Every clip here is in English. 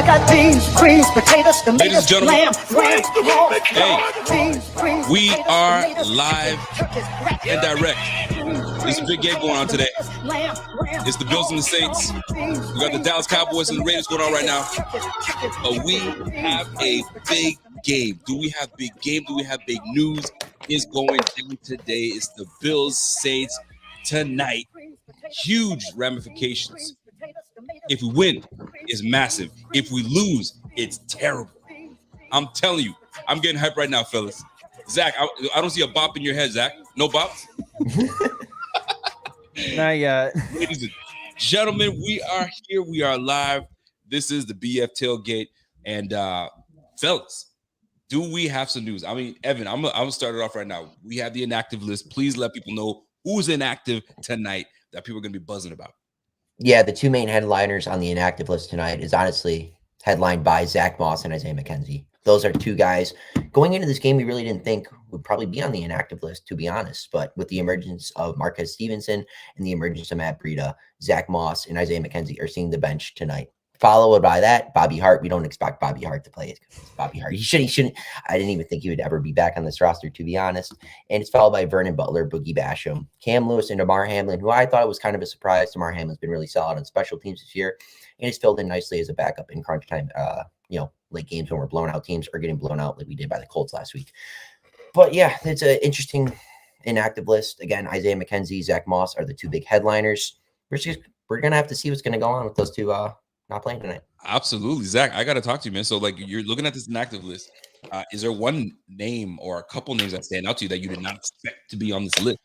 got beans, greens, potatoes, tomatoes, lamb, we are live and direct. There's a big game going on today. It's the Bills and the Saints. We got the Dallas Cowboys and the Raiders going on right now. But we have a big game. Do we have big game? Do we have big news? Is going down today. It's the Bills Saints tonight. Huge ramifications. If we win, it's massive. If we lose, it's terrible. I'm telling you, I'm getting hyped right now, fellas. Zach, I don't see a bop in your head, Zach. No bops? Not yet. Ladies and gentlemen, we are here. We are live. This is the BF Tailgate. And fellas, do we have some news? I mean, Evan, I'm gonna start it off right now. We have the inactive list. Please let people know who's inactive tonight that people are going to be buzzing about. Yeah, the two main headliners on the inactive list tonight is honestly headlined by Zack Moss and Isaiah McKenzie. Those are two guys going into this game we really didn't think would probably be on the inactive list, to be honest. But with the emergence of Marquez Stevenson and the emergence of Matt Breida, Zack Moss and Isaiah McKenzie are seeing the bench tonight. Followed by that, Bobby Hart. We don't expect Bobby Hart to play. It's Bobby Hart. He shouldn't. I didn't even think he would ever be back on this roster, to be honest. And it's followed by Vernon Butler, Boogie Basham, Cam Lewis, and Damar Hamlin, who I thought was kind of a surprise. Damar Hamlin's been really solid on special teams this year, and it's filled in nicely as a backup in crunch time. Late games when we're blown out, teams are getting blown out like we did by the Colts last week. But yeah, it's an interesting inactive list. Again, Isaiah McKenzie, Zack Moss are the two big headliners. We're gonna have to see what's gonna go on with those two. Not playing tonight. Absolutely. Zach, I got to talk to you, man. So, like, you're looking at this inactive list. Is there one name or a couple names that stand out to you that you did not expect to be on this list?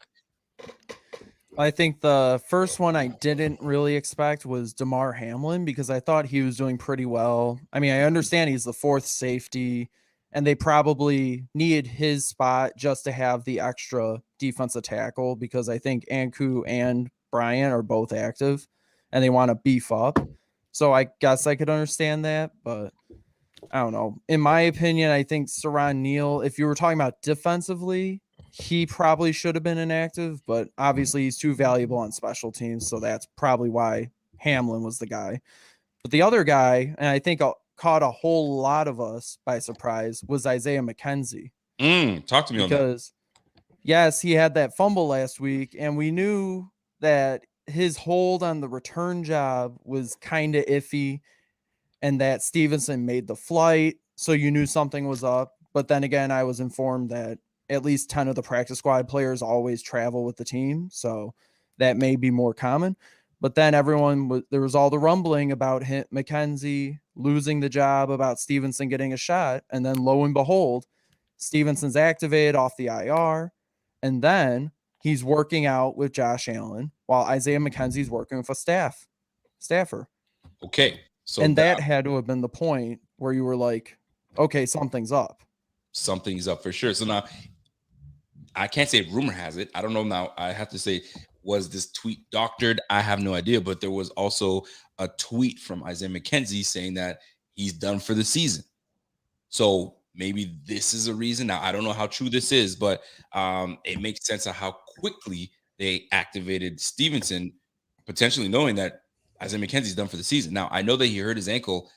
I think the first one I didn't really expect was Damar Hamlin because I thought he was doing pretty well. I mean, I understand he's the fourth safety, and they probably needed his spot just to have the extra defensive tackle because I think Anku and Bryant are both active, and they want to beef up. So I guess I could understand that, but I don't know. In my opinion, I think Saran Neal, if you were talking about defensively, he probably should have been inactive, but obviously he's too valuable on special teams, so that's probably why Hamlin was the guy. But the other guy, and I think caught a whole lot of us by surprise, was Isaiah McKenzie. Talk to me on that. Because, yes, he had that fumble last week, and we knew that his hold on the return job was kind of iffy and that Stevenson made the flight. So you knew something was up. But then again, I was informed that at least 10 of the practice squad players always travel with the team. So that may be more common. But then there was all the rumbling about McKenzie losing the job, about Stevenson getting a shot. And then lo and behold, Stevenson's activated off the IR. And then he's working out with Josh Allen while Isaiah McKenzie's working with a staffer. Okay. So that had to have been the point where you were like, okay, something's up. Something's up for sure. So now I can't say rumor has it. I don't know now. I have to say, was this tweet doctored? I have no idea. But there was also a tweet from Isaiah McKenzie saying that he's done for the season. So maybe this is a reason. Now, I don't know how true this is, but it makes sense of how quickly they activated Stevenson, potentially knowing that Isaiah McKenzie's done for the season. Now, I know that he hurt his ankle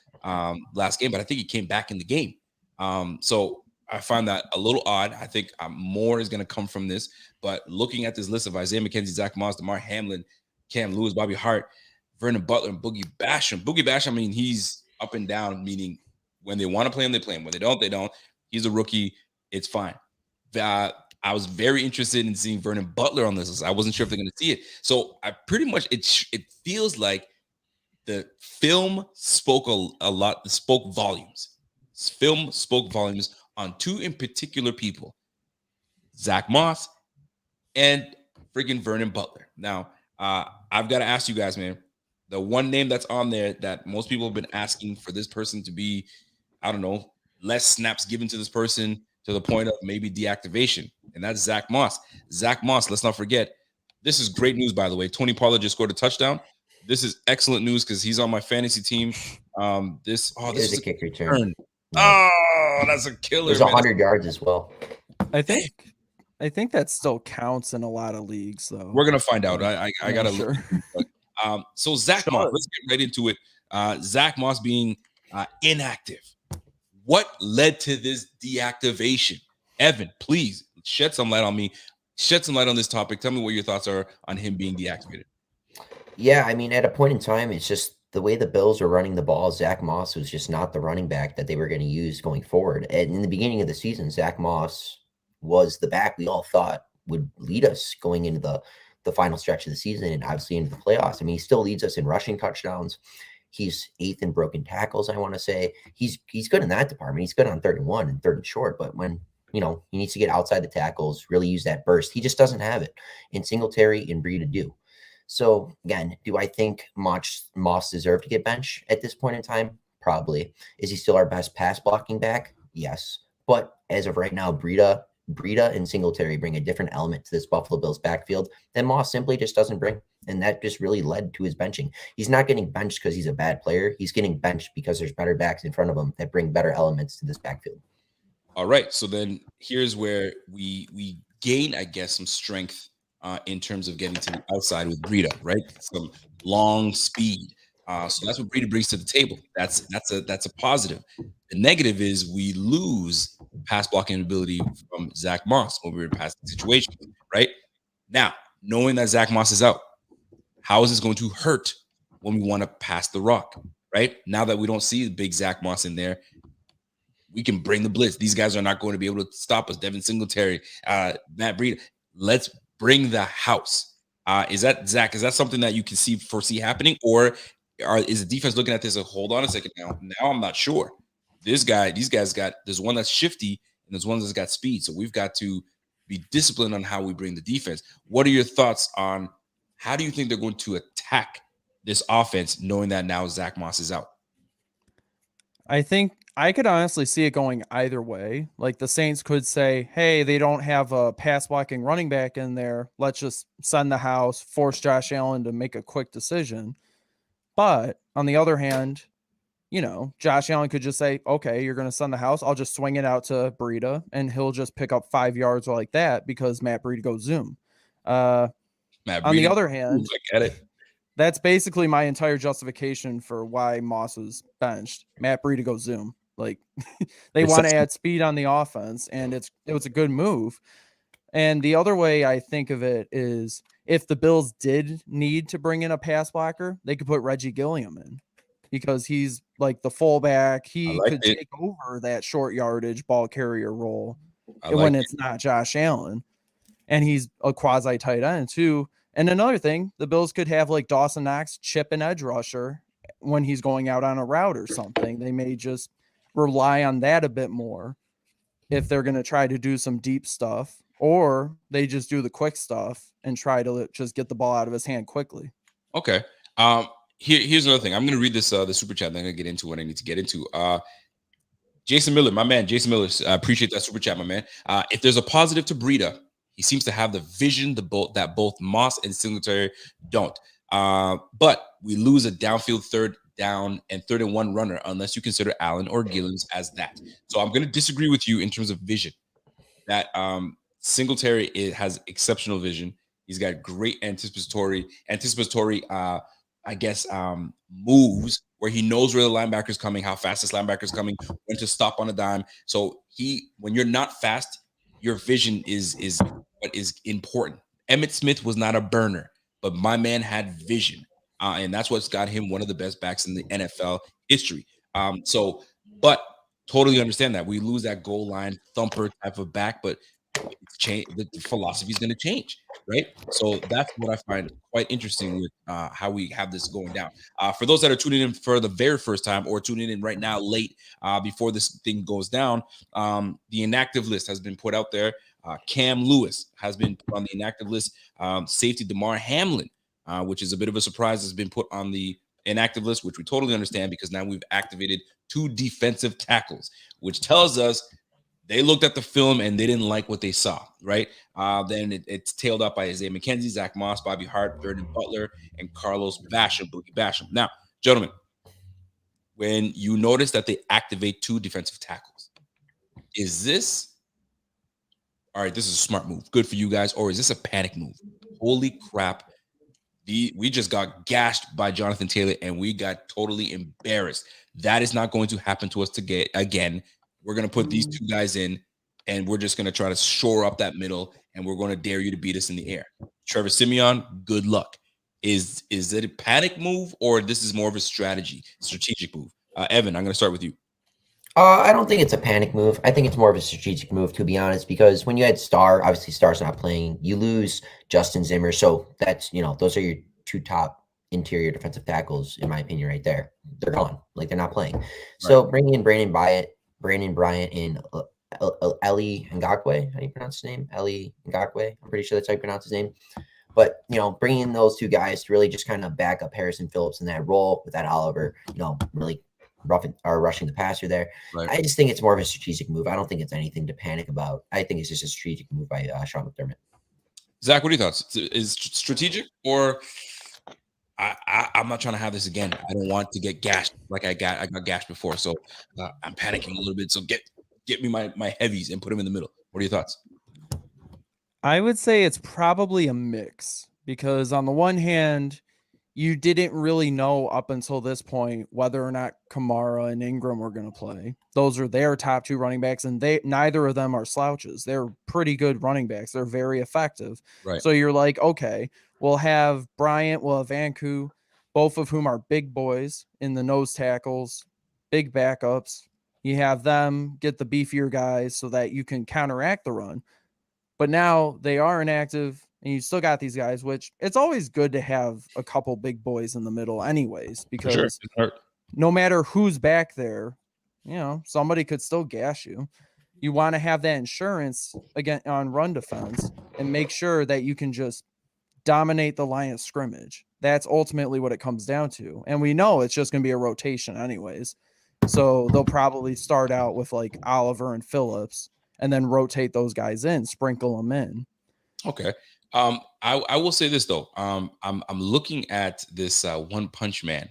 last game, but I think he came back in the game. So I find that a little odd. I think more is going to come from this. But looking at this list of Isaiah McKenzie, Zack Moss, Damar Hamlin, Cam Lewis, Bobby Hart, Vernon Butler, and Boogie Basham. Boogie Basham, I mean, he's up and down, meaning when they want to play him, they play him. When they don't, they don't. He's a rookie. It's fine. I was very interested in seeing Vernon Butler on this list. I wasn't sure if they're going to see it. So I pretty much, it feels like the film spoke a lot, spoke volumes. Film spoke volumes on two in particular people, Zack Moss and freaking Vernon Butler. Now, I've got to ask you guys, man, the one name that's on there that most people have been asking for this person to be, I don't know, less snaps given to this person to the point of maybe deactivation, and that's Zack Moss. Zack Moss, let's not forget, this is great news, by the way. Tony Pollard just scored a touchdown. This is excellent news because he's on my fantasy team. This is a kick return. Oh, that's a killer. There's 100 yards as well. I think that still counts in a lot of leagues, though. We're gonna find out. I gotta sure. look. So Zack Moss, let's get right into it. Zack Moss being inactive. What led to this deactivation? Evan, please shed some light on me. Shed some light on this topic. Tell me what your thoughts are on him being deactivated. Yeah, I mean, at a point in time, it's just the way the Bills are running the ball. Zack Moss was just not the running back that they were going to use going forward. And in the beginning of the season, Zack Moss was the back we all thought would lead us going into the final stretch of the season and obviously into the playoffs. I mean, he still leads us in rushing touchdowns. He's 8th in broken tackles, I want to say. He's good in that department. He's good on 3rd and 1 and 3rd and short. But when, he needs to get outside the tackles, really use that burst, he just doesn't have it. And Singletary and Breida do. So again, do I think Moss deserved to get benched at this point in time? Probably. Is he still our best pass blocking back? Yes. But as of right now, Breida and Singletary bring a different element to this Buffalo Bills backfield than Moss simply just doesn't bring. And that just really led to his benching. He's not getting benched because he's a bad player. He's getting benched because there's better backs in front of him that bring better elements to this backfield. All right. So then here's where we gain, I guess, some strength in terms of getting to the outside with Breida, right? Some long speed. So that's what Breida brings to the table. That's a positive. The negative is we lose pass blocking ability from Zack Moss when we're in passing situations, right? Now, knowing that Zack Moss is out, how is this going to hurt when we want to pass the rock, right? Now that we don't see the big Zack Moss in there, we can bring the blitz. These guys are not going to be able to stop us. Devin Singletary, Matt Breida. Let's bring the house. Is that, Zach, is that something that you can foresee happening? Or is the defense looking at this like, hold on a second now? Now I'm not sure. These guys there's one that's shifty and there's one that's got speed. So we've got to be disciplined on how we bring the defense. What are your thoughts on how do you think they're going to attack this offense knowing that now Zack Moss is out? I think I could honestly see it going either way. Like the Saints could say, hey, they don't have a pass blocking running back in there. Let's just send the house, force Josh Allen to make a quick decision. But on the other hand, Josh Allen could just say, okay, you're going to send the house. I'll just swing it out to Breida and he'll just pick up 5 yards like that because Matt Breida goes zoom. On the other hand, I get it. That's basically my entire justification for why Moss was benched. Matt Breida goes zoom. Like they want to add speed on the offense, and it was a good move. And the other way I think of it is if the Bills did need to bring in a pass blocker, they could put Reggie Gilliam in because he's like the fullback. He could take over that short yardage ball carrier role when it's not Josh Allen. And he's a quasi tight end too. And another thing, the Bills could have like Dawson Knox chip an edge rusher when he's going out on a route or something. They may just rely on that a bit more if they're going to try to do some deep stuff, or they just do the quick stuff and try to just get the ball out of his hand quickly. Okay. Here's another thing. I'm going to read this the super chat. Then I'm going to get into what I need to get into. Jason Miller, my man, Jason Miller. I appreciate that super chat, my man. If there's a positive to Breida, he seems to have the vision that both Moss and Singletary don't. But we lose a downfield 3rd down and 3rd and 1 runner unless you consider Allen or Gillens as that. So I'm going to disagree with you in terms of vision. That Singletary has exceptional vision. He's got great anticipatory moves where he knows where the linebacker's coming, how fast this linebacker's coming, when to stop on a dime. So when you're not fast, your vision is what is important. Emmitt Smith was not a burner, but my man had vision. And that's what's got him one of the best backs in the NFL history. But totally understand that we lose that goal line thumper type of back, but it's change. The philosophy is going to change, right? So that's what I find quite interesting with how we have this going down. For those that are tuning in for the very first time or tuning in right now late before this thing goes down, the inactive list has been put out there. Cam Lewis has been put on the inactive list. Safety Damar Hamlin, which is a bit of a surprise, has been put on the inactive list, which we totally understand because now we've activated 2 defensive tackles, which tells us they looked at the film and they didn't like what they saw, right? Then it's tailed up by Isaiah McKenzie, Zack Moss, Bobby Hart, Vernon Butler, and Carlos Basham, Boogie Basham. Now, gentlemen, when you notice that they activate 2 defensive tackles, is this, all right, this is a smart move, good for you guys, or is this a panic move? Holy crap, We just got gashed by Jonathan Taylor and we got totally embarrassed. That is not going to happen to us again. We're going to put these two guys in and we're just going to try to shore up that middle and we're going to dare you to beat us in the air. Trevor Simeon, good luck. Is it a panic move or this is more of a strategic move? Evan, I'm going to start with you. I don't think it's a panic move. I think it's more of a strategic move, to be honest, because when you had obviously Star's not playing, you lose Justin Zimmer. So that's, those are your two top interior defensive tackles, in my opinion, right there. They're gone. Like, they're not playing. So bringing in Brandon Bryant and Eli Ngakwe. How do you pronounce his name? Eli Ngakwe. I'm pretty sure that's how you pronounce his name. But, bringing in those two guys to really just kind of back up Harrison Phillips in that role with that Oliver, really rushing the passer there. Right. I just think it's more of a strategic move. I don't think it's anything to panic about. I think it's just a strategic move by Sean McDermott. Zach, what are your thoughts? Is strategic or I'm not trying to have this again. I don't want to get gashed like I got gashed before. So I'm panicking a little bit. So get me my heavies and put them in the middle. What are your thoughts? I would say it's probably a mix because on the one hand, you didn't really know up until this point whether or not Kamara and Ingram were going to play. Those are their top two running backs, and neither of them are slouches. They're pretty good running backs. They're very effective. Right. So you're like, okay, we'll have Bryant, we'll have Vanku, both of whom are big boys in the nose tackles, big backups. You have them get the beefier guys so that you can counteract the run. But now they are inactive. And you still got these guys, which it's always good to have a couple big boys in the middle anyways, because no matter who's back there, somebody could still gas you. You want to have that insurance again on run defense and make sure that you can just dominate the line of scrimmage. That's ultimately what it comes down to. And we know it's just going to be a rotation anyways. So they'll probably start out with like Oliver and Phillips and then rotate those guys in, sprinkle them in. Okay. I will say this though. I'm looking at this One Punch Man,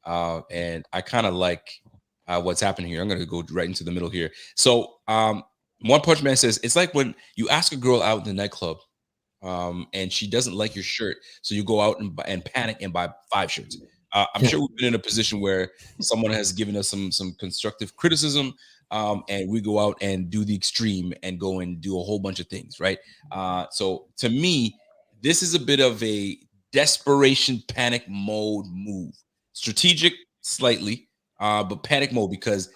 and I kind of like what's happening here. I'm going to go right into the middle here. So One Punch Man says it's like when you ask a girl out in the nightclub, and she doesn't like your shirt, so you go out and panic and buy 5 shirts. I'm sure we've been in a position where someone has given us some constructive criticism. And we go out and do the extreme and go and do a whole bunch of things, right? So to me, this is a bit of a desperation panic mode move. Strategic slightly, but panic mode because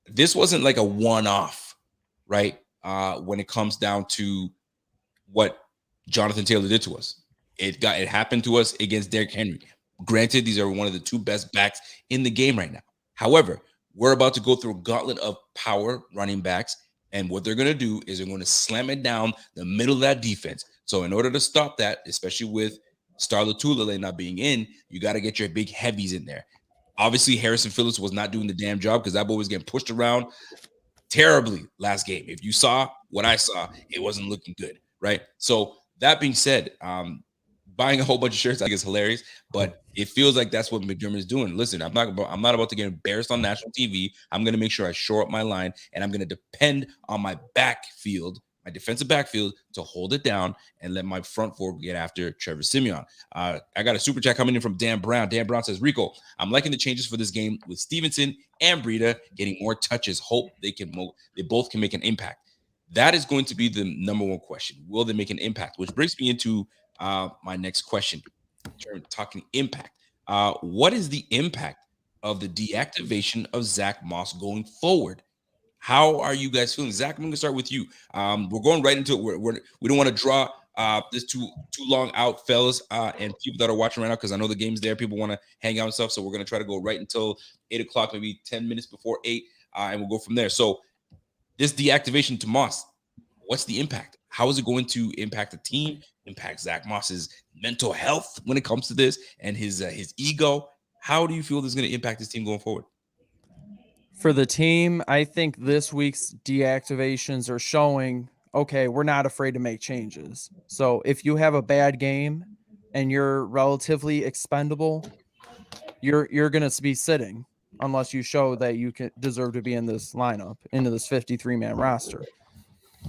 this wasn't like a one-off, right? When it comes down to what Jonathan Taylor did to us. It happened to us against Derrick Henry. Granted, these are one of the 2 best backs in the game right now. However, we're about to go through a gauntlet of power running backs. And what they're going to do is they're going to slam it down the middle of that defense. So in order to stop that, especially with Star Lotulelei not being in, you got to get your big heavies in there. Obviously, Harrison Phillips was not doing the damn job because that boy was getting pushed around terribly last game. If you saw what I saw, it wasn't looking good, right? So that being said, buying a whole bunch of shirts, I think, is hilarious, but it feels like that's what McDermott is doing. Listen, I'm not about to get embarrassed on national TV. I'm going to make sure I shore up my line, and I'm going to depend on my backfield, my defensive backfield, to hold it down and let my front four get after Trevor Simeon. I got a super chat coming in from Dan Brown. Dan Brown says, Rico, I'm liking the changes for this game with Stevenson and Breida getting more touches. Hope they both can make an impact. That is going to be the number one question. Will they make an impact? Which brings me into my next question. Talking impact. What is the impact of the deactivation of Zack Moss going forward? How are you guys feeling? Zach, I'm going to start with you. We're going right into it. We don't want to draw this too long out, fellas, and people that are watching right now, because I know the game's there. People want to hang out and stuff, so we're going to try to go right until 8 o'clock, maybe 10 minutes before 8, and we'll go from there. So this deactivation to Moss, what's the impact? How is it going to impact the team, impact Zack Moss's mental health when it comes to this, and his ego? How do you feel this is going to impact his team going forward? For the team, I think this week's deactivations are showing, okay, we're not afraid to make changes. So if you have a bad game and you're relatively expendable, you're going to be sitting unless you show that you can deserve to be in this lineup, into this 53-man roster.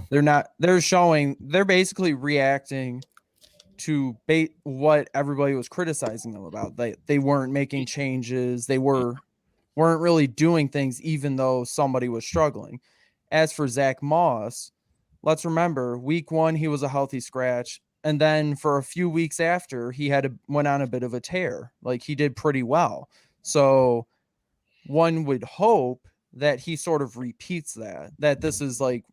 They're basically reacting to bait what everybody was criticizing them about. They weren't making changes. They weren't really doing things, even though somebody was struggling. As for Zack Moss, let's remember week 1, he was a healthy scratch. And then for a few weeks after, he went on a bit of a tear. Like, he did pretty well. So one would hope that he sort of repeats that this is like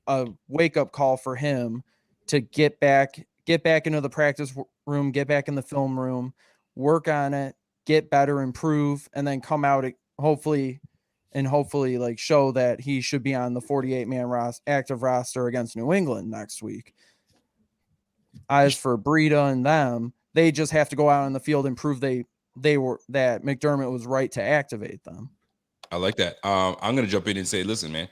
a wake up call for him to get back into the practice room, get back in the film room, work on it, get better, improve, and then come out hopefully like show that he should be on the 48-man active roster against New England next week. As for Breida and them, they just have to go out on the field and prove that McDermott was right to activate them. I like that. I'm gonna jump in and say, listen, man,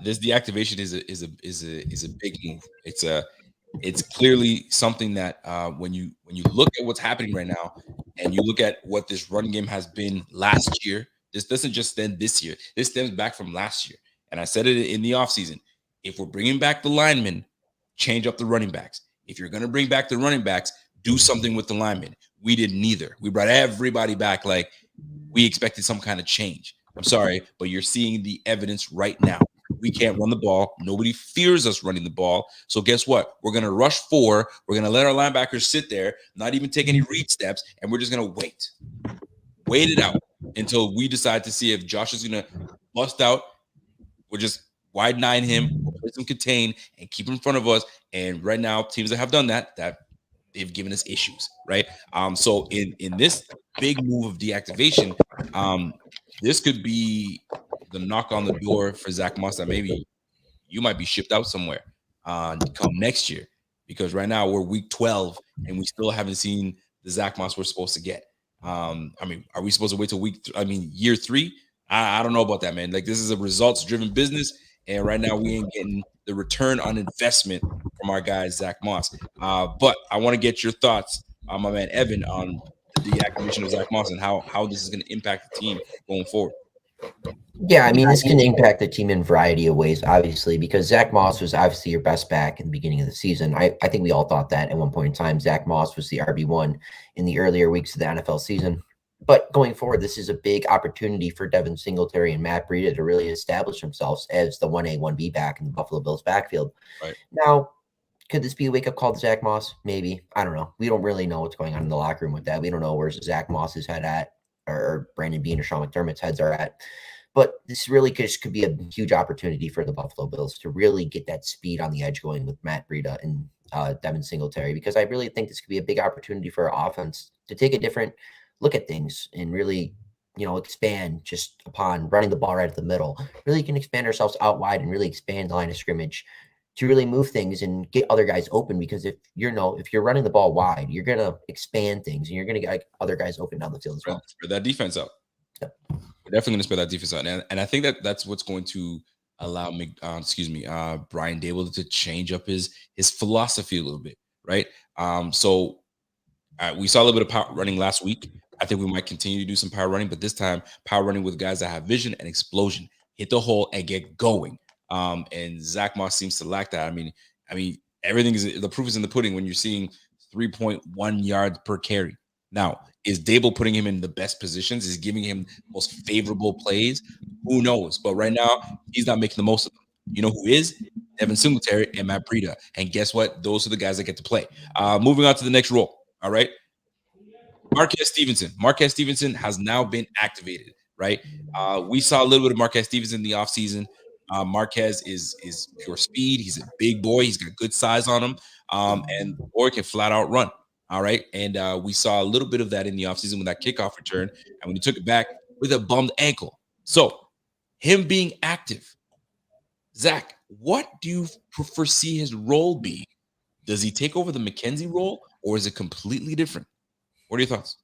this deactivation is a big move. It's clearly something that when you look at what's happening right now, and you look at what this run game has been last year, this doesn't just stem this year. This stems back from last year. And I said it in the offseason. If we're bringing back the linemen, change up the running backs. If you're gonna bring back the running backs, do something with the linemen. We did neither. We brought everybody back like we expected some kind of change. I'm sorry, but you're seeing the evidence right now. We can't run the ball. Nobody fears us running the ball. So guess what? We're going to rush 4. We're going to let our linebackers sit there, not even take any read steps, and we're just going to wait. Wait it out until we decide to see if Josh is going to bust out. We'll just wide nine him, we'll play some contain, and keep him in front of us. And right now, teams that have done that they've given us issues, right? So in this big move of deactivation, this could be the knock on the door for Zack Moss that maybe you might be shipped out somewhere come next year, because right now we're week 12 and we still haven't seen the Zack Moss we're supposed to get. I mean, are we supposed to wait till year 3? I don't know about that, man. Like, this is a results-driven business, and right now we ain't getting the return on investment from our guy Zack Moss. But I want to get your thoughts, my man Evan, on the deactivation of Zack Moss and how this is going to impact the team going forward. Yeah, I mean, this can impact the team in a variety of ways, obviously, because Zack Moss was obviously your best back in the beginning of the season. I think we all thought that at one point in time. Zack Moss was the RB1 in the earlier weeks of the NFL season. But going forward, this is a big opportunity for Devin Singletary and Matt Breida to really establish themselves as the 1A, 1B back in the Buffalo Bills backfield. Right. Now, could this be a wake-up call to Zack Moss? Maybe. I don't know. We don't really know what's going on in the locker room with that. We don't know where Zack Moss's head at, or Brandon Beane or Sean McDermott's heads are at. But this really could be a huge opportunity for the Buffalo Bills to really get that speed on the edge going with Matt Breida and Devin Singletary, because I really think this could be a big opportunity for our offense to take a different look at things and really, expand just upon running the ball right at the middle. Really can expand ourselves out wide and really expand the line of scrimmage to really move things and get other guys open, because if you're running the ball wide, you're going to expand things and you're going to get other guys open down the field as well. Spread that defense out. Yep. We're definitely going to spread that defense out. And I think that's what's going to allow Brian Daboll to change up his philosophy a little bit, right? So we saw a little bit of power running last week. I think we might continue to do some power running, but this time power running with guys that have vision and explosion, hit the hole and get going. And Zack Moss seems to lack that. I mean, the proof is in the pudding when you're seeing 3.1 yards per carry. Now, is Daboll putting him in the best positions? Is he giving him most favorable plays? Who knows? But right now, he's not making the most of them. You know who is? Devin Singletary and Matt Breida. And guess what? Those are the guys that get to play. Moving on to the next role. All right. Marquez Stevenson. Marquez Stevenson has now been activated, right? We saw a little bit of Marquez Stevenson in the offseason. Marquez is pure speed. He's a big boy. He's got good size on him. And the boy can flat out run. All right. And we saw a little bit of that in the offseason with that kickoff return. And when he took it back with a bummed ankle. So him being active, Zach, what do you foresee his role be? Does he take over the McKenzie role, or is it completely different? What are your thoughts?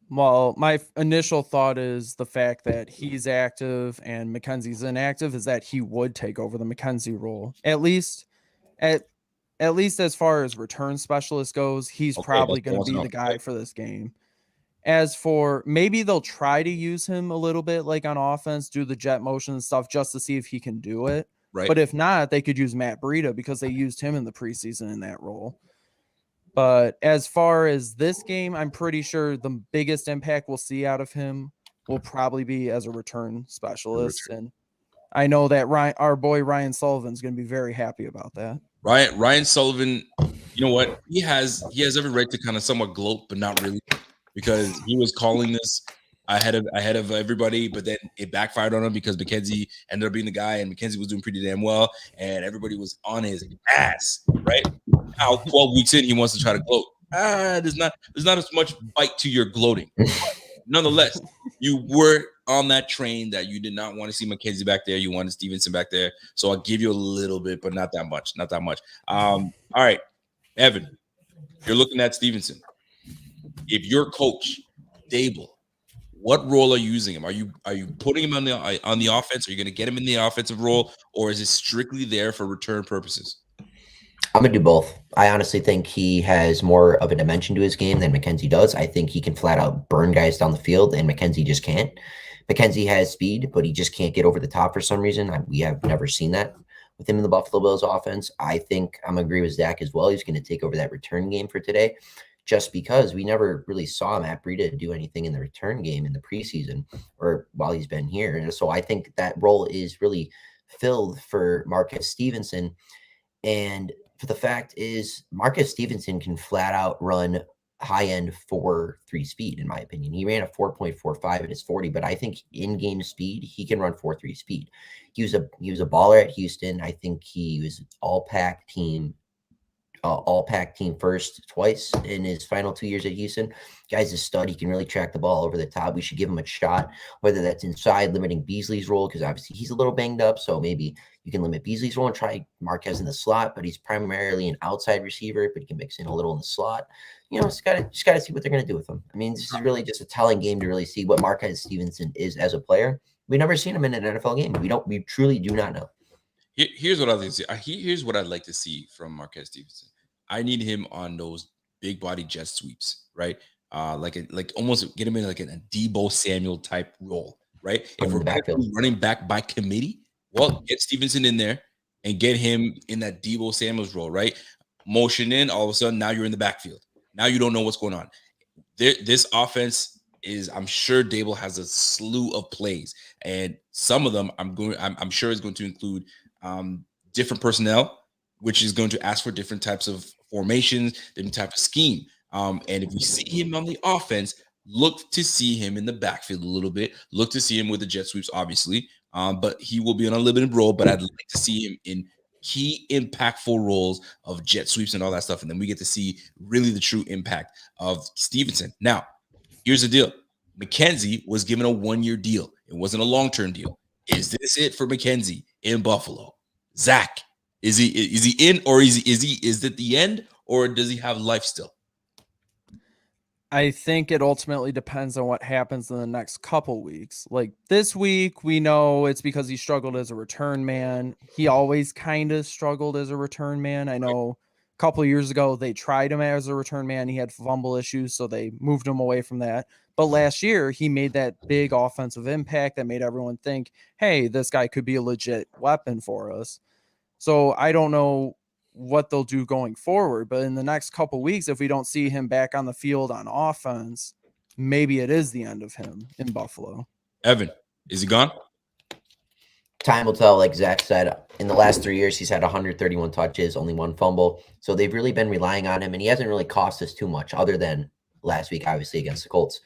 Well, my initial thought is the fact that he's active and McKenzie's inactive is that he would take over the McKenzie role. At least as far as return specialist goes, he's probably going to be the guy for this game. As for maybe they'll try to use him a little bit like on offense, do the jet motion and stuff just to see if he can do it. Right. But if not, they could use Matt Breida because they used him in the preseason in that role. But as far as this game, I'm pretty sure the biggest impact we'll see out of him will probably be as a return specialist. And I know that our boy Ryan Sullivan's going to be very happy about that. Ryan Sullivan, you know what? He has every right to kind of somewhat gloat, but not really, because he was calling this ahead of everybody, but then it backfired on him because McKenzie ended up being the guy, and McKenzie was doing pretty damn well, and everybody was on his ass, right? Now, 12 weeks in, he wants to try to gloat. There's not as much bite to your gloating. Nonetheless, you were on that train that you did not want to see McKenzie back there. You wanted Stevenson back there. So I'll give you a little bit, but not that much. Not that much. All right, Evan, you're looking at Stevenson. If you're coach, Dable, what role are you using him? Are you putting him on the offense? Are you going to get him in the offensive role, or is it strictly there for return purposes? I'm going to do both. I honestly think he has more of a dimension to his game than McKenzie does. I think he can flat out burn guys down the field, and McKenzie just can't. McKenzie has speed, but he just can't get over the top for some reason. We have never seen that with him in the Buffalo Bills offense. I think I'm going to agree with Zach as well. He's going to take over that return game for today, just because we never really saw Matt Breida do anything in the return game in the preseason or while he's been here. And so I think that role is really filled for Marquez Stevenson. And for the fact is, Marquez Stevenson can flat out run high-end 4.3 speed, in my opinion. He ran a 4.45 at his 40, but I think in-game speed, he can run 4.3 speed. He was a baller at Houston. I think he was all-pack team first twice in his final 2 years at Houston. Guy's a stud. He can really track the ball over the top. We should give him a shot, whether that's inside, limiting Beasley's role, because obviously he's a little banged up, so maybe you can limit Beasley's role and try Marquez in the slot, but he's primarily an outside receiver, but he can mix in a little in the slot. You know, just gotta see what they're gonna do with him. I mean, this is really just a telling game to really see what Marquez Stevenson is as a player. We've never seen him in an NFL game. We truly do not know. Here's what I'd like to see. Here's what I'd like to see from Marquez Stevenson. I need him on those big body jet sweeps, right? Like almost get him in like a Deebo Samuel type role, right? If we're running back by committee, well, get Stevenson in there and get him in that Deebo Samuel's role, right? Motion in, all of a sudden now you're in the backfield. Now you don't know what's going on. This offense is, I'm sure Dable has a slew of plays, and some of them I'm sure is going to include different personnel, which is going to ask for different types of formations, different type of scheme. And if we see him on the offense, look to see him in the backfield a little bit. Look to see him with the jet sweeps, obviously. But he will be on a limited role. But I'd like to see him in key impactful roles of jet sweeps and all that stuff. And then we get to see really the true impact of Stevenson. Now, here's the deal. McKenzie was given a 1-year deal. It wasn't a long-term deal. Is this it for McKenzie in Buffalo? Zach, is he in, or is it the end, or does he have life still? I think it ultimately depends on what happens in the next couple weeks. Like this week, we know it's because he struggled as a return man. He always kind of struggled as a return man. I know a couple of years ago, they tried him as a return man. He had fumble issues, so they moved him away from that. But last year, he made that big offensive impact that made everyone think, hey, this guy could be a legit weapon for us. So I don't know what they'll do going forward, but in the next couple weeks, if we don't see him back on the field on offense, maybe it is the end of him in Buffalo. Evan, is he gone? Time will tell. Like Zach said, in the last 3 years, he's had 131 touches, only 1 fumble. So they've really been relying on him, and he hasn't really cost us too much other than last week, obviously, against the Colts.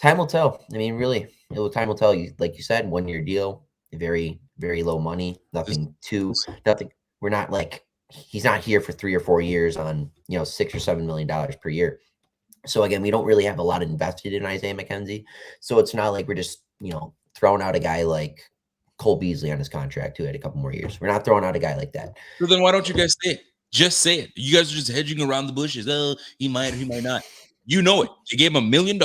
Time will tell. I mean, really, time will tell. You, like you said, 1-year deal, very, very low money, nothing. We're not like, he's not here for 3 or 4 years on, $6 or $7 million per year. So again, we don't really have a lot invested in Isaiah McKenzie. So it's not like we're just, throwing out a guy like Cole Beasley on his contract who had a couple more years. We're not throwing out a guy like that. So then why don't you guys say it? Just say it. You guys are just hedging around the bushes. Oh, he might or he might not. You know it. They gave him $1 million.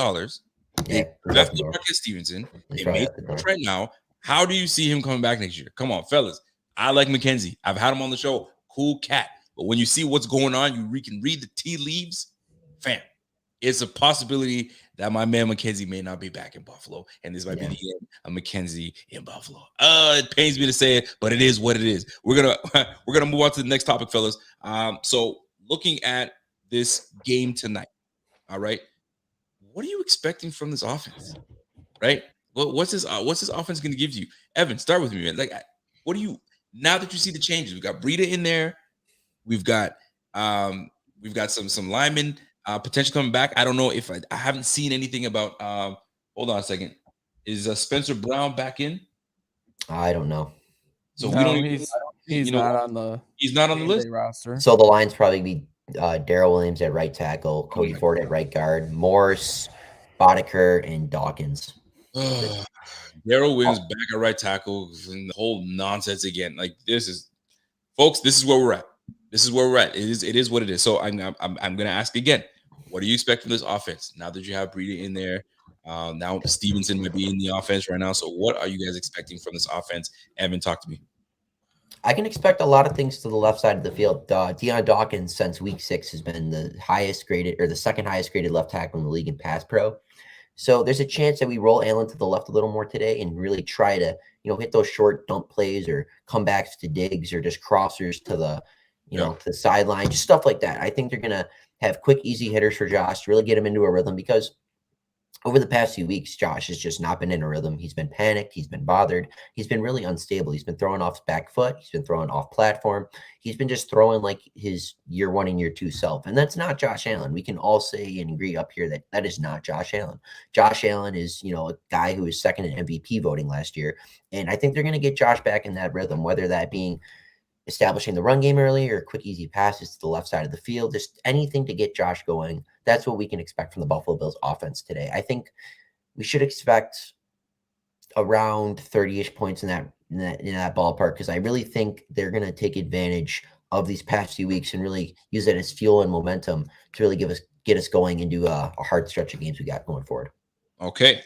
They drafted Marquez Stevenson. They made it right now. How do you see him coming back next year? Come on, fellas. I like McKenzie. I've had him on the show. Cool cat. But when you see what's going on, you can read the tea leaves. Fam, it's a possibility that my man McKenzie may not be back in Buffalo, and this might be the end of McKenzie in Buffalo. It pains me to say it, but it is what it is. We're gonna move on to the next topic, fellas. So looking at this game tonight, all right, what are you expecting from this offense? Right? What's this offense going to give you? Evan, start with me, man. Like, what do you now that you see the changes? We've got Breida in there. We've got some linemen potentially coming back. I don't know if I haven't seen anything about. Hold on a second. Is Spencer Brown back in? I don't know. So no, we don't. He's not on the. He's not on the list roster. So the line's probably be Darrell Williams at right tackle, Cody Ford at right guard, Morse, Boddicker, and Dawkins. Darrell Williams back at right tackle, and the whole nonsense again. Like this is, folks. This is where we're at. This is where we're at. It is what it is. So I'm going to ask again. What do you expect from this offense now that you have Breida in there? Now Stevenson might be in the offense right now. So what are you guys expecting from this offense? Evan, talk to me. I can expect a lot of things to the left side of the field. Deion Dawkins since week 6 has been the highest graded or the second highest graded left tackle in the league in pass pro. So there's a chance that we roll Allen to the left a little more today and really try to, hit those short dump plays or comebacks to Diggs or just crossers to the, to the sideline, just stuff like that. I think they're going to have quick, easy hitters for Josh to really get him into a rhythm because over the past few weeks, Josh has just not been in a rhythm. He's been panicked. He's been bothered. He's been really unstable. He's been throwing off his back foot. He's been throwing off platform. He's been just throwing like his year 1 and year 2 self. And that's not Josh Allen. We can all say and agree up here that that is not Josh Allen. Josh Allen is, a guy who was second in MVP voting last year. And I think they're going to get Josh back in that rhythm, whether that being establishing the run game early or quick, easy passes to the left side of the field, just anything to get Josh going. That's what we can expect from the Buffalo Bills offense today. I think we should expect around 30-ish points in that ballpark because I really think they're going to take advantage of these past few weeks and really use it as fuel and momentum to really get us going into a hard stretch of games we got going forward. Okay.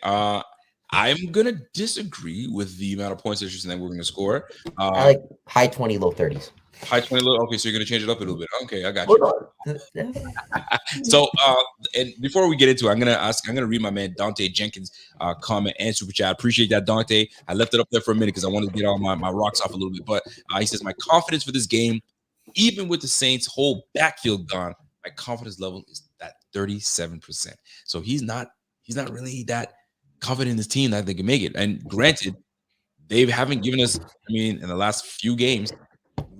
I'm going to disagree with the amount of points that you're saying we're going to score. I like high 20, low 30s. High 20, low. Okay, so you're going to change it up a little bit. Okay, I got you. So, and before we get into it, I'm going to read my man Dante Jenkins' comment and super chat. I appreciate that, Dante. I left it up there for a minute because I wanted to get all my rocks off a little bit. But he says, my confidence for this game, even with the Saints' whole backfield gone, my confidence level is at 37%. So he's not really that confident in this team that they can make it. And granted, they haven't given us, in the last few games,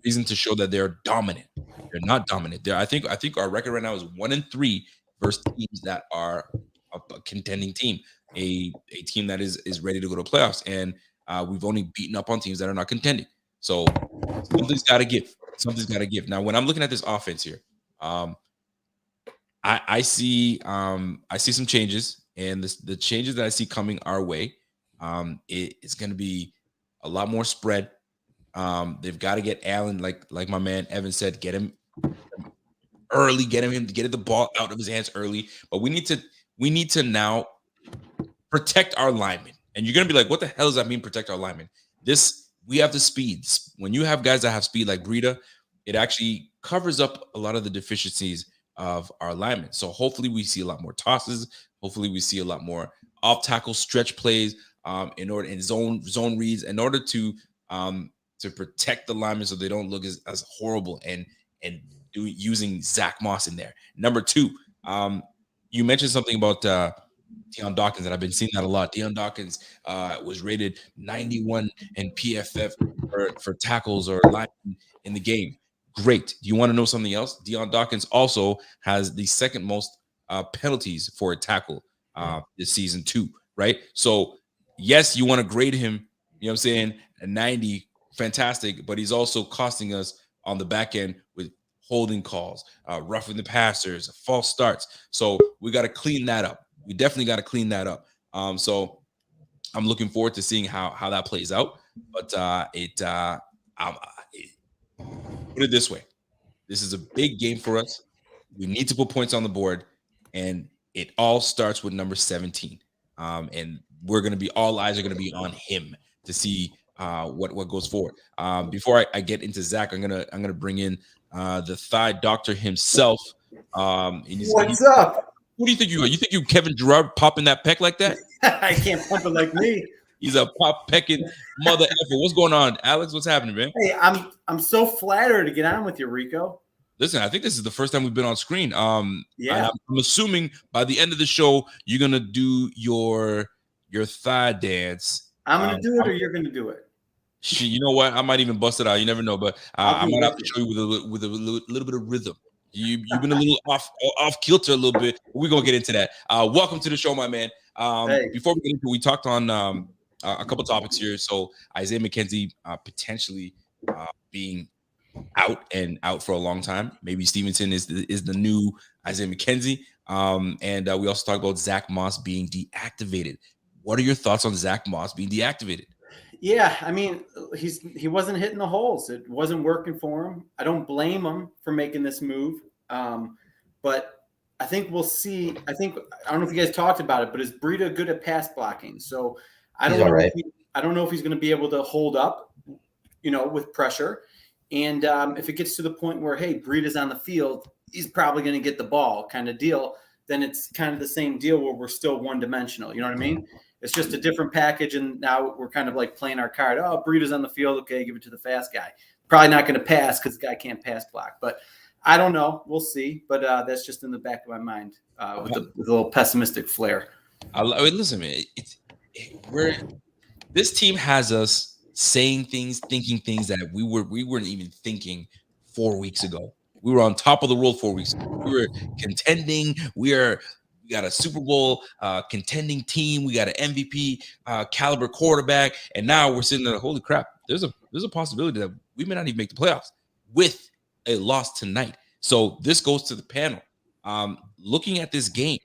reason to show that they're dominant. They're not dominant. I think our record right now is 1-3 versus teams that are a contending team, a team that is ready to go to playoffs. And we've only beaten up on teams that are not contending. So something's got to give. Something's got to give. Now, when I'm looking at this offense here, I see some changes. And the changes that I see coming our way, it's going to be a lot more spread. They've got to get Allen, like my man Evan said, get him early, get the ball out of his hands early. But we need to now protect our linemen. And you're going to be like, what the hell does that mean, protect our linemen? We have the speed. When you have guys that have speed like Breida, it actually covers up a lot of the deficiencies of our linemen. So hopefully we see a lot more tosses. Hopefully we see a lot more off tackle stretch plays in zone reads in order to protect the linemen so they don't look as horrible and using Zack Moss in there. Number 2, you mentioned something about Deion Dawkins, and I've been seeing that a lot. Deion Dawkins was rated 91 in PFF for tackles or linemen in the game. Great. Do you want to know something else? Deion Dawkins also has the second most penalties for a tackle this season too, right? So yes, you want to grade him, you know what I'm saying, a 90, fantastic, but he's also costing us on the back end with holding calls, roughing the passers, false starts. So we got to clean that up. We definitely got to clean that up. So I'm looking forward to seeing how that plays out. But put it this way. This is a big game for us. We need to put points on the board, and it all starts with number 17. And all eyes are going to be on him to see what goes forward. Before I get into Zach, I'm gonna bring in the thigh doctor himself. What's up? Who do you think you are? You think you Kevin Gerard popping that peck like that? I can't pump it like me. He's a pop pecking mother effer. What's going on, Alex? What's happening, man? Hey, I'm so flattered to get on with you, Rico. Listen, I think this is the first time we've been on screen. Yeah. And I'm assuming by the end of the show, you're gonna do your thigh dance. I'm gonna do it, or you're gonna do it. You know what? I might even bust it out. You never know, but I might have to show you with a little bit of rhythm. You've been a little off kilter a little bit. We're gonna get into that. Welcome to the show, my man. Hey. Before we get into it, we talked on a couple topics here. So Isaiah McKenzie potentially being out for a long time. Maybe Stevenson is the new Isaiah McKenzie. And we also talked about Zack Moss being deactivated. What are your thoughts on Zack Moss being deactivated? Yeah, I mean, he wasn't hitting the holes. It wasn't working for him. I don't blame him for making this move. But I think we'll see. I don't know if you guys talked about it, but is Breida good at pass blocking? So I don't know if he's going to be able to hold up, with pressure. And if it gets to the point where, hey, Breida's on the field, he's probably going to get the ball kind of deal, then it's kind of the same deal where we're still one-dimensional. You know what I mean? It's just a different package, and now we're kind of like playing our card. Oh, Breida's on the field. Okay, give it to the fast guy. Probably not going to pass because the guy can't pass block. But I don't know. We'll see. But that's just in the back of my mind with a little pessimistic flair. Listen, man. This team has us saying things, thinking things that we weren't even thinking 4 weeks ago. We were on top of the world 4 weeks ago. We were contending. We got a Super Bowl contending team. We got an MVP caliber quarterback, and now we're sitting there. Holy crap! There's a possibility that we may not even make the playoffs with a loss tonight. So this goes to the panel. Looking at this game,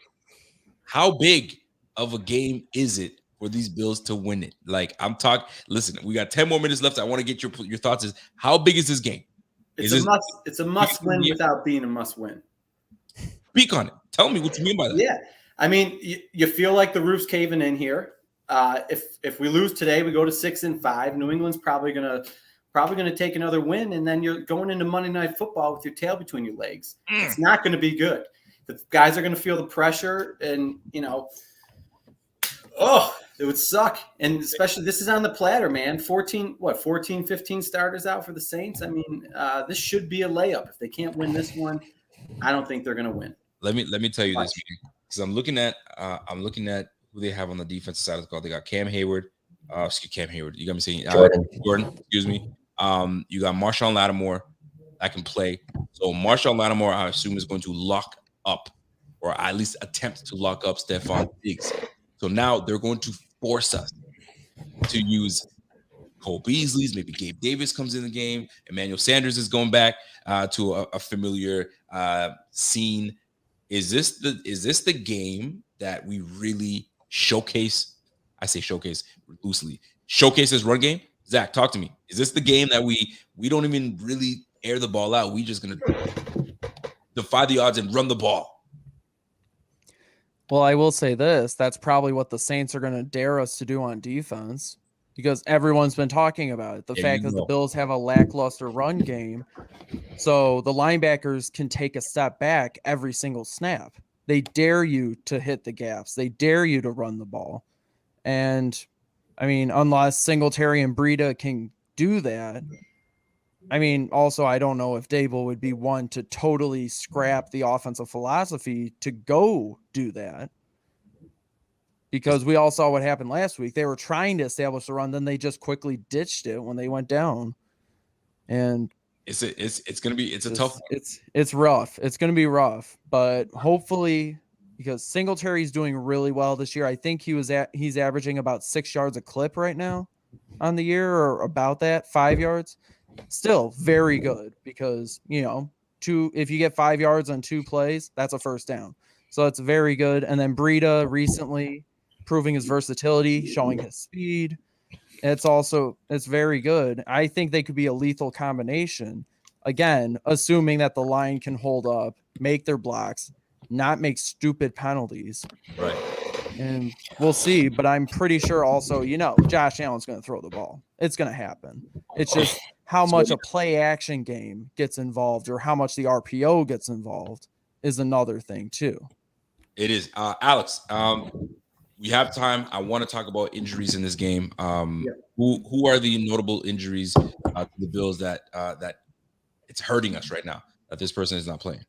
how big of a game is it for these Bills to win it? Like listen, we got 10 more minutes left. I want to get your thoughts. Is how big is this game? It's a must win without being a must win. Speak on it. Tell me what you mean by that. Yeah, I mean, you feel like the roof's caving in here. If we lose today, we go to 6-5. New England's probably gonna take another win, and then you're going into Monday Night Football with your tail between your legs. It's not going to be good. The guys are going to feel the pressure, and it would suck. And especially this is on the platter, man. 14, 15 starters out for the Saints. I mean, this should be a layup. If they can't win this one, I don't think they're going to win. Let me tell you this, because I'm looking at who they have on the defensive side of the ball. They got Cam Hayward. Cam Hayward. You got me saying Jordan. Excuse me. You got Marshawn Lattimore that can play. So Marshawn Lattimore, I assume, is going to lock up, or at least attempt to lock up Stephon Diggs. So now they're going to force us to use Cole Beasley's. Maybe Gabe Davis comes in the game. Emmanuel Sanders is going back to a familiar scene. Is this the game that we really showcase? I say showcase loosely. Showcase this run game. Zach, talk to me. Is this the game that we don't even really air the ball out? We just gonna defy the odds and run the ball? Well, I will say this. That's probably what the Saints are going to dare us to do on defense, because everyone's been talking about it. The fact that the Bills have a lackluster run game, so the linebackers can take a step back every single snap. They dare you to hit the gaps. They dare you to run the ball. And, I mean, unless Singletary and Breida can do that, I mean, also, I don't know if Dable would be one to totally scrap the offensive philosophy to go do that. Because we all saw what happened last week. They were trying to establish the run, then they just quickly ditched it when they went down. And it's a tough one. It's rough. It's going to be rough, but hopefully, because Singletary's doing really well this year. I think he's averaging about 6 yards a clip right now on the year, or about that, 5 yards. Still very good, because if you get 5 yards on 2 plays, that's a first down. So it's very good. And then Breida recently proving his versatility, showing his speed. It's very good. I think they could be a lethal combination. Again, assuming that the line can hold up, make their blocks, not make stupid penalties. Right. And we'll see, but I'm pretty sure also, Josh Allen's going to throw the ball. It's going to happen. It's just how much a play action game gets involved, or how much the RPO gets involved, is another thing too. It is. Alex, we have time. I want to talk about injuries in this game. Who are the notable injuries to the Bills that it's hurting us right now? that this person is not playing?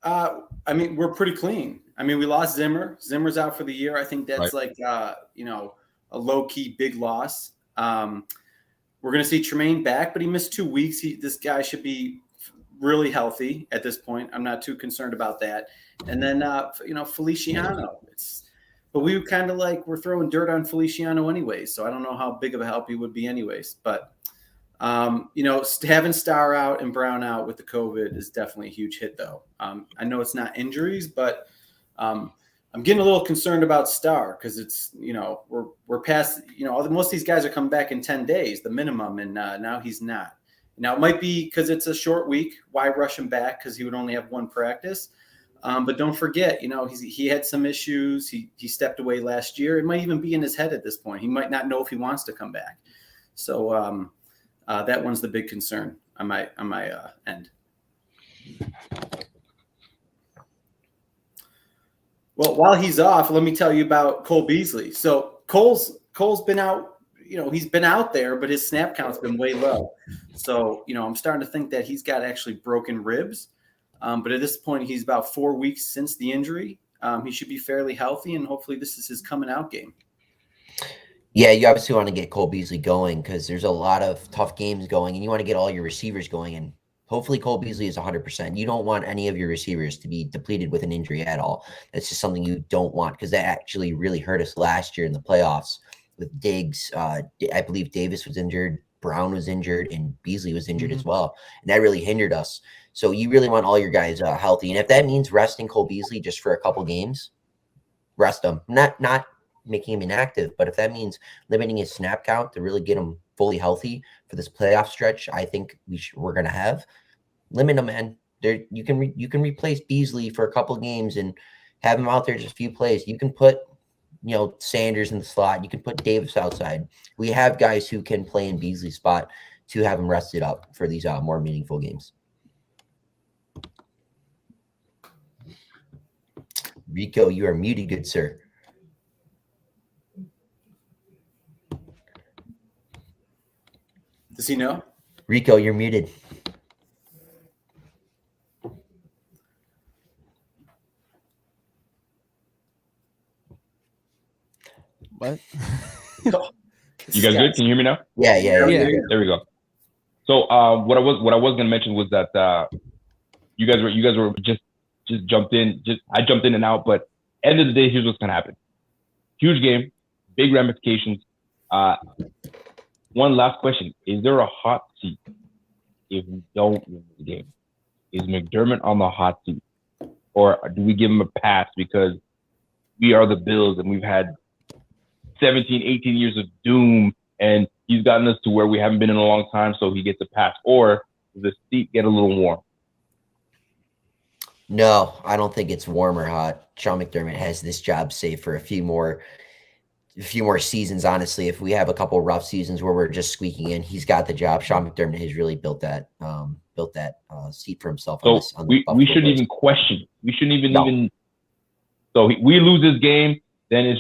I mean, we're pretty clean. I mean, we lost Zimmer. Zimmer's out for the year. I think that's like, you know, a low-key big loss. We're going to see Tremaine back, but he missed 2 weeks. This guy should be really healthy at this point. I'm not too concerned about that. And then, you know, Feliciano. But we kind of like, we're throwing dirt on Feliciano anyways, so I don't know how big of a help he would be anyways. But, you know, having Starr out and Brown out with the COVID is definitely a huge hit, though. I know it's not injuries, but I'm getting a little concerned about Starr because it's, you know, we're past, you know, most of these guys are coming back in 10 days, the minimum, and now he's not. Now, it might be because it's a short week. Why rush him back? Because he would only have one practice. But don't forget, you know, he had some issues. He stepped away last year. It might even be in his head at this point. He might not know if he wants to come back. So that one's the big concern on my end. Well, while he's off, let me tell you about Cole Beasley. So Cole's been out. You know, he's been out there, but his snap count's been way low. So, you know, I'm starting to think that he's got actually broken ribs. But at this point, he's about 4 weeks since the injury. He should be fairly healthy, and hopefully this is his coming out game. Yeah, you obviously want to get Cole Beasley going because there's a lot of tough games going, and you want to get all your receivers going. And hopefully Cole Beasley is 100%. You don't want any of your receivers to be depleted with an injury at all. That's just something you don't want because that actually really hurt us last year in the playoffs with Diggs. I believe Davis was injured, Brown was injured, and Beasley was injured as well. And that really hindered us. So you really want all your guys healthy. And if that means resting Cole Beasley just for a couple games, rest him. Not making him inactive, but if that means limiting his snap count to really get him fully healthy for this playoff stretch, I think we're going to have. Limit him, man. You can replace Beasley for a couple games and have him out there just a few plays. You can put, you know, Sanders in the slot. You can put Davis outside. We have guys who can play in Beasley's spot to have him rested up for these more meaningful games. Rico, you are muted, good sir. Does he know? Rico, you're muted. What? You guys good? Can you hear me now? Yeah. There we go. So what I was gonna mention was that you guys were just jumped in. I jumped in and out, but end of the day, here's what's gonna happen. Huge game, big ramifications. One last question: is there a hot seat if we don't win the game? Is McDermott on the hot seat, or do we give him a pass because we are the Bills and we've had 17, 18 years of doom, and he's gotten us to where we haven't been in a long time, so he gets a pass? Or does the seat get a little warm? No, I don't think it's warm or hot. Sean McDermott has this job safe for a few more seasons. Honestly, if we have a couple rough seasons where we're just squeaking in, he's got the job. Sean McDermott has really built that seat for himself. So we shouldn't even question. We shouldn't even. So we lose this game, then it's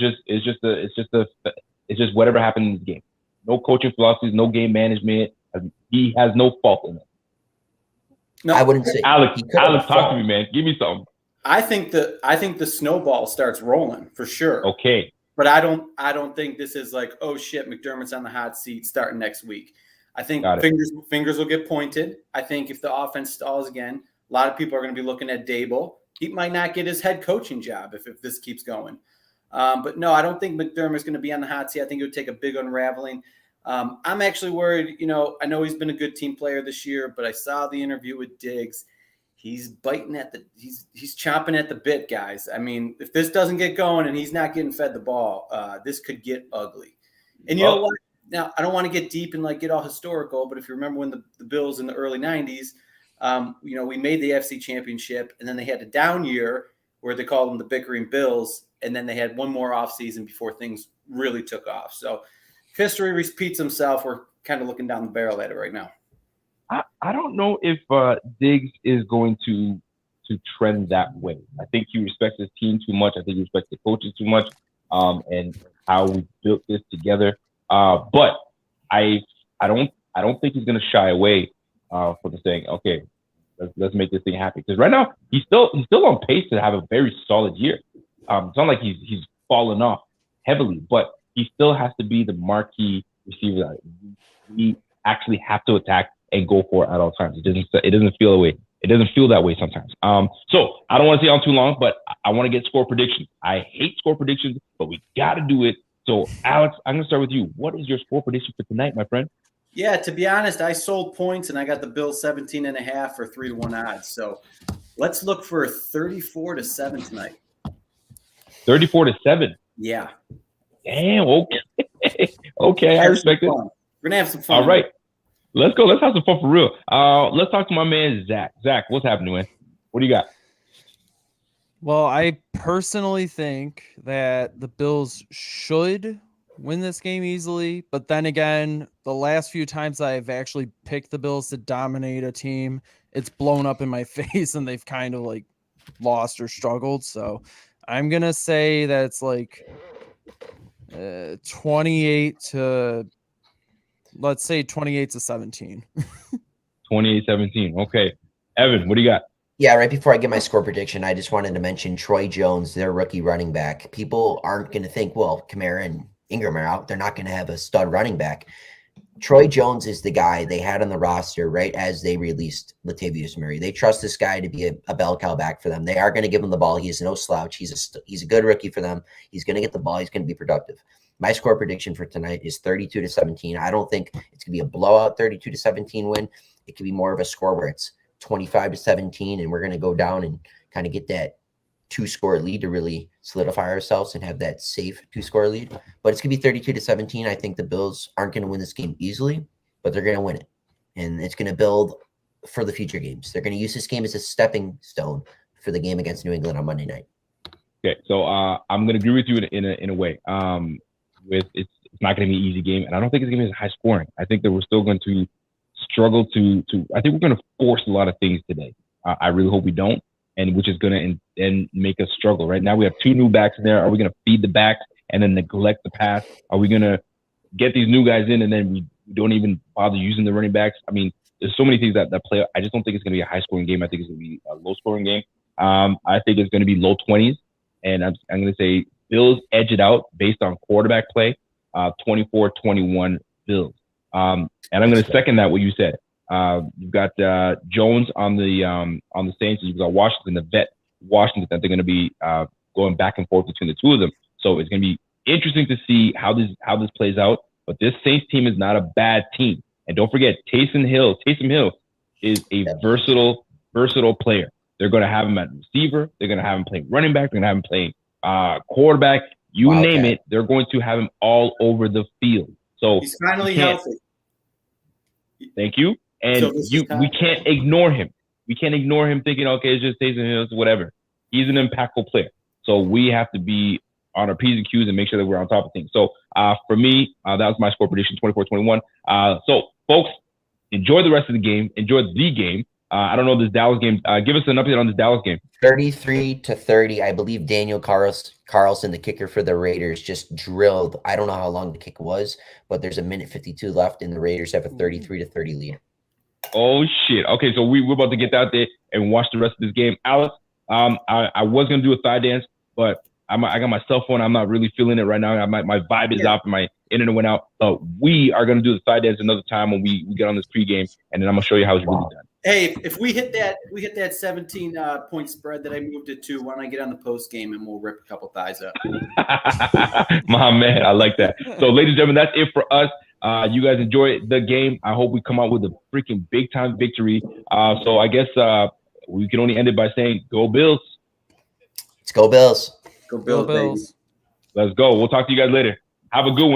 just whatever happened in this game. No coaching philosophies, no game management. He has no fault in it. No, I wouldn't say. Alex, talk to me, man. Give me something. I think the snowball starts rolling for sure. Okay. But I don't think this is like, oh shit, McDermott's on the hot seat starting next week. I think fingers will get pointed. I think if the offense stalls again, a lot of people are going to be looking at Dable. He might not get his head coaching job if this keeps going. But no, I don't think McDermott's going to be on the hot seat. I think it would take a big unraveling. I'm actually worried. You know, I know he's been a good team player this year, but I saw the interview with Diggs. He's biting at he's chomping at the bit, guys. I mean, if this doesn't get going and he's not getting fed the ball, this could get ugly. And you know what? Now, I don't want to get deep and like get all historical, but if you remember when the Bills in the early 90s, you know, we made the AFC Championship, and then they had a down year where they called them the Bickering Bills, and then they had one more offseason before things really took off. So if history repeats himself, we're kind of looking down the barrel at it right now. I don't know if Diggs is going to trend that way. I think he respects his team too much. I think he respects the coaches too much, and how we built this together. But I don't think he's going to shy away from saying, okay, let's make this thing happen. Because right now he's still on pace to have a very solid year. It's not like he's fallen off heavily, but he still has to be the marquee receiver that we actually have to attack and go for at all times. It doesn't feel that way. It doesn't feel that way sometimes. So I don't want to stay on too long, but I want to get score predictions. I hate score predictions, but we got to do it. So Alex, I'm going to start with you. What is your score prediction for tonight, my friend? Yeah, to be honest, I sold points and I got the Bills 17.5 or 3-1 odds. So let's look for 34-7 tonight. 34-7. Yeah. Damn. Okay. Okay, I respect it. We're gonna have some fun. All right. Let's go. Let's have some fun for real. Let's talk to my man Zach. Zach, what's happening, man? What do you got? Well, I personally think that the Bills should win this game easily, but then again, the last few times I've actually picked the Bills to dominate a team, it's blown up in my face and they've kind of like lost or struggled. So I'm gonna say that it's like 28 to, let's say 28-17. 28-17. Okay. Evan, what do you got? Yeah, right before I get my score prediction, I just wanted to mention Troy Jones, their rookie running back. People aren't going to think, well, Kamara and Ingram are out. They're not going to have a stud running back. Troy Jones is the guy they had on the roster right as they released Latavius Murray. They trust this guy to be a bell cow back for them. They are going to give him the ball. He is no slouch. He's a good rookie for them. He's going to get the ball. He's going to be productive. My score prediction for tonight is 32-17. I don't think it's going to be a blowout 32-17 win. It could be more of a score where it's 25-17, and we're going to go down and kind of get that 2-score lead to really solidify ourselves and have that safe 2-score lead. But it's going to be 32-17. I think the Bills aren't going to win this game easily, but they're going to win it. And it's going to build for the future games. They're going to use this game as a stepping stone for the game against New England on Monday night. Okay, so I'm going to agree with you in a way. It's not going to be an easy game, and I don't think it's going to be as high scoring. I think that we're still going to struggle to I think we're going to force a lot of things today. I really hope we don't, and which is going to make us struggle. Right now we have 2 new backs in there. Are we going to feed the backs and then neglect the pass? Are we going to get these new guys in and then we don't even bother using the running backs? I mean, there's so many things that play. I just don't think it's going to be a high scoring game. I think it's going to be a low scoring game. I think it's going to be low 20s, and I'm going to say Bills edge it out based on quarterback play, 24-21 Bills. And I'm going to second that what you said. You've got Jones on the Saints. You've got Washington, the vet Washington, that they're going to be going back and forth between the two of them. So it's going to be interesting to see how this plays out. But this Saints team is not a bad team. And don't forget, Taysom Hill is a versatile player. They're going to have him at receiver. They're going to have him playing running back. They're going to have him playing quarterback. You name it. They're going to have him all over the field. So he's finally healthy. Thank you. And we can't ignore him. We can't ignore him thinking, okay, it's just Taysom Hill, whatever. He's an impactful player. So we have to be on our P's and Q's and make sure that we're on top of things. So for me, that was my score prediction, 24-21. So folks, enjoy the rest of the game. Enjoy the game. I don't know this Dallas game. Give us an update on this Dallas game. 33-30. I believe Daniel Carlson, the kicker for the Raiders, just drilled. I don't know how long the kick was, but there's 1:52 left, and the Raiders have a 33-30 lead. Oh shit! Okay, so we're about to get out there and watch the rest of this game. Alex, I was gonna do a thigh dance, but I got my cell phone. I'm not really feeling it right now. My vibe is off and my internet went out. But we are gonna do the thigh dance another time when we get on this pregame, and then I'm gonna show you how it's really done. Hey, if we hit that 17 point spread that I moved it to, why don't I get on the post game and we'll rip a couple thighs up? My man, I like that. So, ladies and gentlemen, that's it for us. You guys enjoy the game. I hope we come out with a freaking big time victory. So I guess we can only end it by saying, "Go Bills!" Let's go Bills! Go Bills! Bills. Let's go. We'll talk to you guys later. Have a good one.